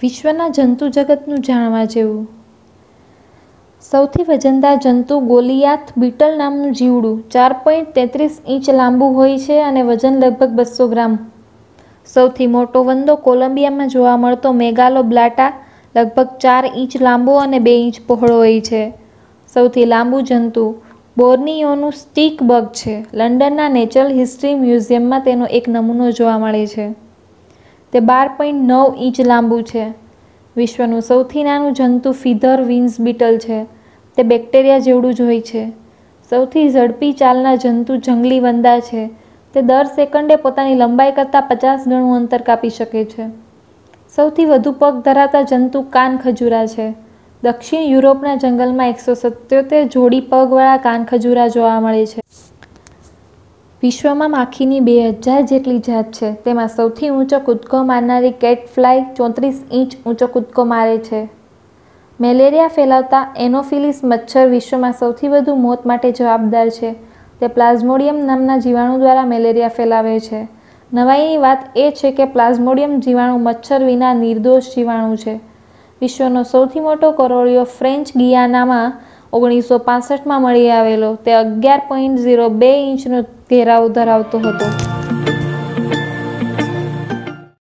વિશ્વના જંતુ જગતનું જાણવા જેવું. સૌથી વજનદાર જંતુ ગોલિયાથ બીટલ નામનું જીવડું 4.33 ઇંચ લાંબુ હોય છે અને વજન લગભગ 200 ગ્રામ. સૌથી મોટો વંદો કોલંબિયામાં જોવા મળતો મેગાલોબ્લાટા લગભગ 4 ઇંચ લાંબો અને 2 ઇંચ પહોળો હોય છે. સૌથી લાંબુ જંતુ બોર્નિયોનું સ્ટીક બગ છે. લંડનના નેચરલ હિસ્ટ્રી મ્યુઝિયમમાં તેનો એક નમૂનો જોવા મળે છે. તે 12.9 ઇંચ લાંબુ છે. વિશ્વનું સૌથી નાનું જંતુ ફીધર વિન્સ બીટલ છે. તે બેક્ટેરિયા જેવડું જ હોય છે. સૌથી ઝડપી ચાલનાર જંતુ જંગલી વંદા છે. તે દર સેકન્ડે પોતાની લંબાઈ કરતાં 50 ગણું અંતર કાપી શકે છે. સૌથી વધુ પગ ધરાવતા જંતુ કાનખજૂરા છે. દક્ષિણ યુરોપના જંગલમાં 177 જોડી પગવાળા કાનખજૂરા જોવા મળે છે. વિશ્વમાં માખીની 2000 જેટલી જાત છે. તેમાં સૌથી ઊંચો કૂદકો મારનારી કેટફ્લાય 34 ઇંચ ઊંચો કૂદકો મારે છે. મેલેરિયા ફેલાવતા એનોફિલિસ મચ્છર વિશ્વમાં સૌથી વધુ મોત માટે જવાબદાર છે. તે પ્લાઝ્મોડિયમ નામના જીવાણુ દ્વારા મેલેરિયા ફેલાવે છે. નવાઈની વાત એ છે કે પ્લાઝ્મોડિયમ જીવાણુ મચ્છર વિના નિર્દોષ જીવાણુ છે. વિશ્વનો સૌથી મોટો કરોળિયો ફ્રેન્ચ ગિયાનામાં 1965માં મળી આવેલો. તે 11.02 ઇંચનો ઘેરાવ ધરાવતો હતો.